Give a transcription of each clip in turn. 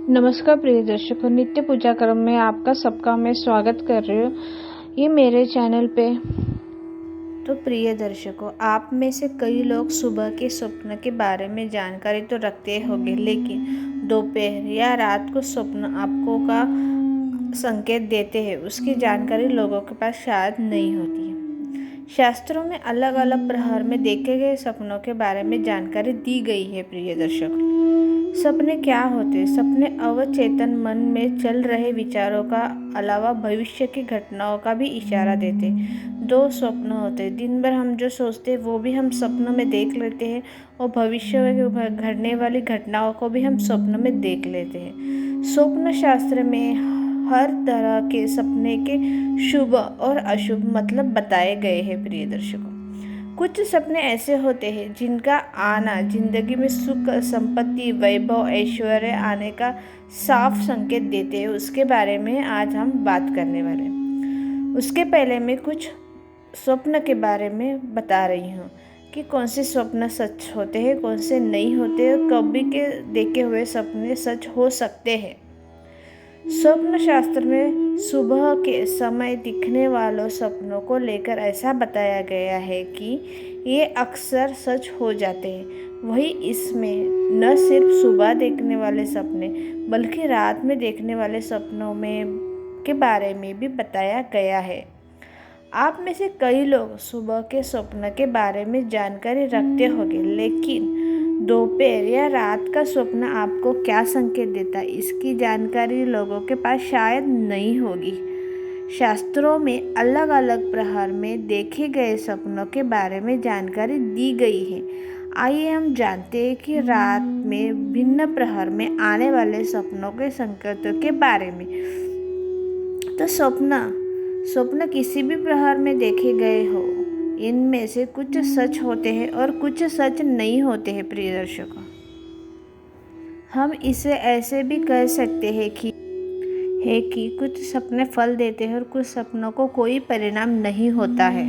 नमस्कार प्रिय दर्शकों, नित्य पूजा क्रम में आपका सबका मैं स्वागत कर रही हूँ ये मेरे चैनल पे। तो प्रिय दर्शकों, आप में से कई लोग सुबह के स्वप्न के बारे में जानकारी तो रखते होंगे, लेकिन दोपहर या रात को स्वप्न आपको का संकेत देते हैं उसकी जानकारी लोगों के पास शायद नहीं होती है। शास्त्रों में अलग अलग प्रहर में देखे गए सपनों के बारे में जानकारी दी गई है। प्रिय दर्शक, सपने क्या होते हैं? सपने अवचेतन मन में चल रहे विचारों का अलावा भविष्य की घटनाओं का भी इशारा देते हैं। दो स्वप्न होते हैं, दिन भर हम जो सोचते हैं वो भी हम सपनों में देख लेते हैं, और भविष्य में घटने वाली घटनाओं को भी हम स्वप्न में देख लेते हैं। स्वप्न शास्त्र में हर तरह के सपने के शुभ और अशुभ मतलब बताए गए हैं। प्रिय दर्शकों, कुछ सपने ऐसे होते हैं जिनका आना जिंदगी में सुख, संपत्ति, वैभव, ऐश्वर्य आने का साफ संकेत देते हैं। उसके बारे में आज हम बात करने वाले हैं। उसके पहले मैं कुछ स्वप्न के बारे में बता रही हूँ कि कौन से स्वप्न सच होते हैं, कौन से नहीं होते, और कभी के देखे हुए सपने सच हो सकते हैं। स्वप्न शास्त्र में सुबह के समय दिखने वालों सपनों को लेकर ऐसा बताया गया है कि ये अक्सर सच हो जाते हैं। वही इसमें न सिर्फ सुबह देखने वाले सपने बल्कि रात में देखने वाले सपनों में के बारे में भी बताया गया है। आप में से कई लोग सुबह के स्वप्न के बारे में जानकारी रखते होंगे, लेकिन दोपहर या रात का स्वप्न आपको क्या संकेत देता है इसकी जानकारी लोगों के पास शायद नहीं होगी। शास्त्रों में अलग अलग प्रहर में देखे गए सपनों के बारे में जानकारी दी गई है। आइए हम जानते हैं कि रात में भिन्न प्रहर में आने वाले सपनों के संकेतों के बारे में। तो स्वप्न किसी भी प्रहर में देखे गए हो, इनमें से कुछ सच होते हैं और कुछ सच नहीं होते हैं। प्रिय दर्शकों, हम इसे ऐसे भी कह सकते हैं कि कुछ सपने फल देते हैं और कुछ सपनों को कोई परिणाम नहीं होता है।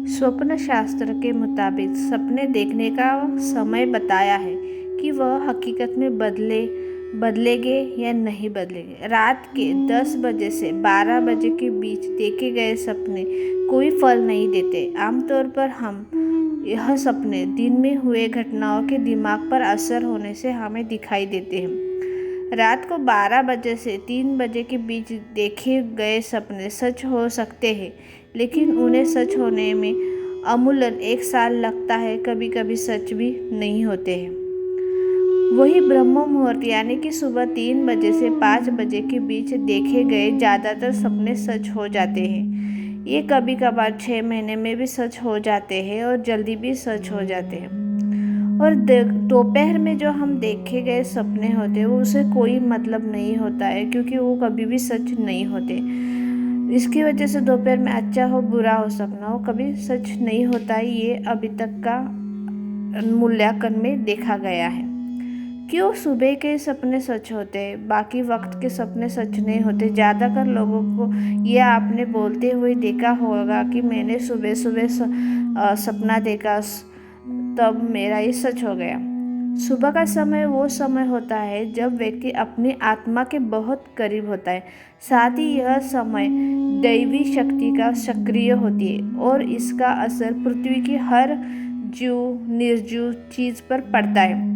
स्वप्न शास्त्र के मुताबिक सपने देखने का समय बताया है कि वह हकीकत में बदलेंगे या नहीं बदलेंगे। रात के 10 बजे से 12 बजे के बीच देखे गए सपने कोई फल नहीं देते। आमतौर पर यह सपने दिन में हुए घटनाओं के दिमाग पर असर होने से हमें दिखाई देते हैं। रात को 12 बजे से 3 बजे के बीच देखे गए सपने सच हो सकते हैं, लेकिन उन्हें सच होने में अमूमन 1 साल लगता है। कभी कभी सच भी नहीं होते हैं। वही ब्रह्म मुहूर्त यानी कि सुबह 3 बजे से 5 बजे के बीच देखे गए ज़्यादातर सपने सच हो जाते हैं। ये कभी कभार 6 महीने में भी सच हो जाते हैं और जल्दी भी सच हो जाते हैं। और दोपहर में जो हम देखे गए सपने होते हैं वो उसे कोई मतलब नहीं होता है, क्योंकि वो कभी भी सच नहीं होते। इसकी वजह से दोपहर में अच्छा हो बुरा हो सपना हो कभी सच नहीं होता है। ये अभी तक का मूल्यांकन में देखा गया है। क्यों सुबह के सपने सच होते हैं, बाकी वक्त के सपने सच नहीं होते? ज़्यादातर लोगों को ये आपने बोलते हुए देखा होगा कि मैंने सुबह सुबह सपना देखा, तब मेरा ये सच हो गया। सुबह का समय वो समय होता है जब व्यक्ति अपनी आत्मा के बहुत करीब होता है। साथ ही यह समय दैवी शक्ति का सक्रिय होती है और इसका असर पृथ्वी की हर जीव निर्जीव चीज़ पर पड़ता है।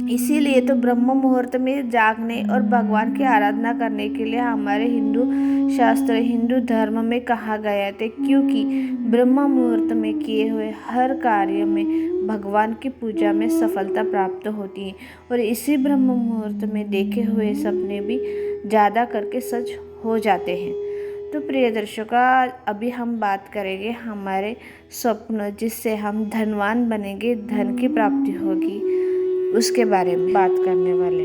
इसीलिए तो ब्रह्म मुहूर्त में जागने और भगवान की आराधना करने के लिए हमारे हिंदू धर्म में कहा गया था, क्योंकि ब्रह्म मुहूर्त में किए हुए हर कार्य में भगवान की पूजा में सफलता प्राप्त होती है। और इसी ब्रह्म मुहूर्त में देखे हुए सपने भी ज़्यादा करके सच हो जाते हैं। तो प्रिय दर्शकों, अभी हम बात करेंगे हमारे स्वप्न जिससे हम धनवान बनेंगे, धन की प्राप्ति होगी, उसके बारे में बात करने वाले।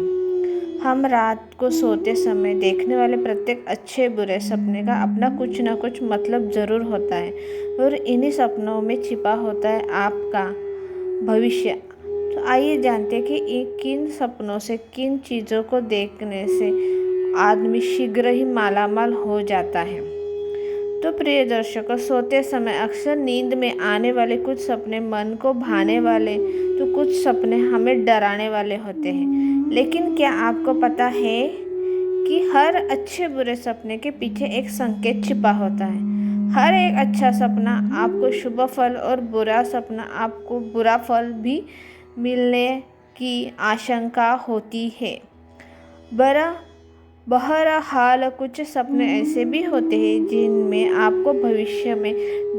हम रात को सोते समय देखने वाले प्रत्येक अच्छे बुरे सपने का अपना कुछ ना कुछ मतलब ज़रूर होता है, और इन्हीं सपनों में छिपा होता है आपका भविष्य। तो आइए जानते हैं कि किन सपनों से, किन चीज़ों को देखने से आदमी शीघ्र ही मालामाल हो जाता है। तो प्रिय दर्शकों, सोते समय अक्सर नींद में आने वाले कुछ सपने मन को भाने वाले तो कुछ सपने हमें डराने वाले होते हैं। लेकिन क्या आपको पता है कि हर अच्छे बुरे सपने के पीछे एक संकेत छिपा होता है। हर एक अच्छा सपना आपको शुभ फल और बुरा सपना आपको बुरा फल भी मिलने की आशंका होती है। बहरहाल कुछ सपने ऐसे भी होते हैं जिनमें आपको भविष्य में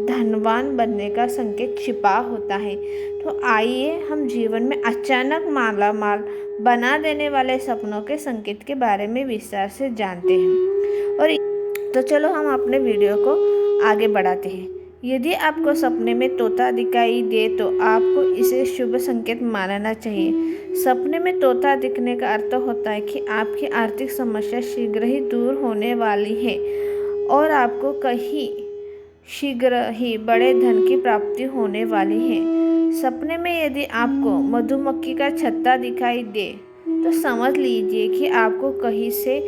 धनवान बनने का संकेत छिपा होता है। तो आइए हम जीवन में अचानक मालामाल बना देने वाले सपनों के संकेत के बारे में विस्तार से जानते हैं। और तो चलो हम अपने वीडियो को आगे बढ़ाते हैं। यदि आपको सपने में तोता दिखाई दे तो आपको इसे शुभ संकेत मानना चाहिए। सपने में तोता दिखने का अर्थ होता है कि आपकी आर्थिक समस्या शीघ्र ही दूर होने वाली है और आपको कहीं शीघ्र ही बड़े धन की प्राप्ति होने वाली है। सपने में यदि आपको मधुमक्खी का छत्ता दिखाई दे तो समझ लीजिए कि आपको कहीं से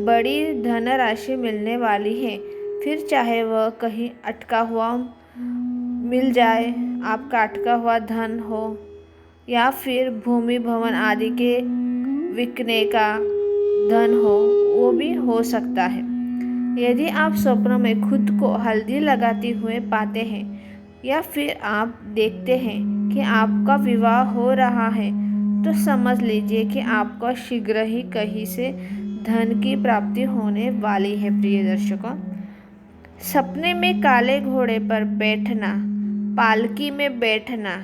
बड़ी धनराशि मिलने वाली है। फिर चाहे वह कहीं अटका हुआ मिल जाए, आपका अटका हुआ धन हो या फिर भूमि भवन आदि के बिकने का धन हो, वो भी हो सकता है। यदि आप स्वप्नों में खुद को हल्दी लगाते हुए पाते हैं या फिर आप देखते हैं कि आपका विवाह हो रहा है तो समझ लीजिए कि आपको शीघ्र ही कहीं से धन की प्राप्ति होने वाली है। प्रिय दर्शकों, सपने में काले घोड़े पर बैठना, पालकी में बैठना,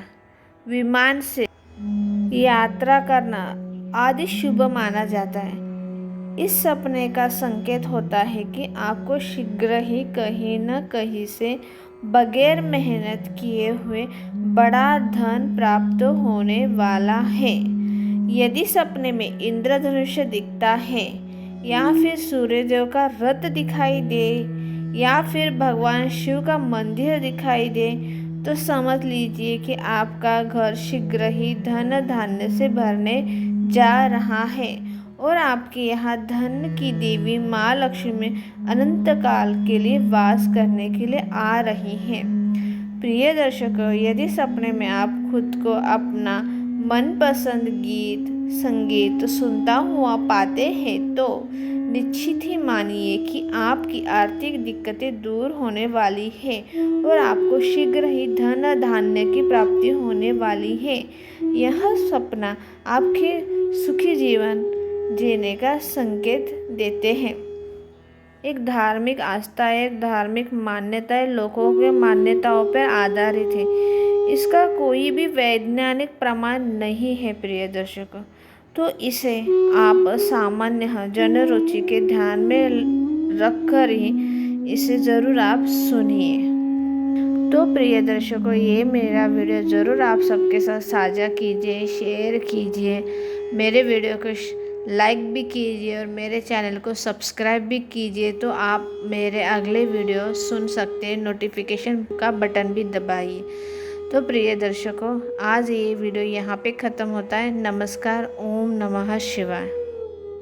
विमान से यात्रा करना आदि शुभ माना जाता है। इस सपने का संकेत होता है कि आपको शीघ्र ही कहीं न कहीं से बगैर मेहनत किए हुए बड़ा धन प्राप्त होने वाला है। यदि सपने में इंद्रधनुष दिखता है या फिर सूर्यदेव का रथ दिखाई दे या फिर भगवान शिव का मंदिर दिखाई दे तो समझ लीजिए कि आपका घर शीघ्र ही धन धान्य से भरने जा रहा है और आपके यहाँ धन की देवी माँ लक्ष्मी अनंत काल के लिए वास करने के लिए आ रही हैं। प्रिय दर्शकों, यदि सपने में आप खुद को अपना मनपसंद गीत संगीत सुनता हुआ पाते हैं तो निश्चित ही मानिए कि आपकी आर्थिक दिक्कतें दूर होने वाली है और आपको शीघ्र ही धन धान्य की प्राप्ति होने वाली है। यह सपना आपके सुखी जीवन जीने का संकेत देते हैं। एक धार्मिक आस्था, एक धार्मिक मान्यताएं लोगों के मान्यताओं पर आधारित है। इसका कोई भी वैज्ञानिक प्रमाण नहीं है। प्रिय दर्शकों, तो इसे आप सामान्य जनरुचि के ध्यान में रखकर ही इसे ज़रूर आप सुनिए। तो प्रिय दर्शकों, ये मेरा वीडियो ज़रूर आप सबके साथ साझा कीजिए, शेयर कीजिए, मेरे वीडियो को लाइक भी कीजिए और मेरे चैनल को सब्सक्राइब भी कीजिए तो आप मेरे अगले वीडियो सुन सकते हैं। नोटिफिकेशन का बटन भी दबाइए। तो प्रिय दर्शकों, आज ये वीडियो यहाँ पे ख़त्म होता है। नमस्कार। ओम नमः शिवाय।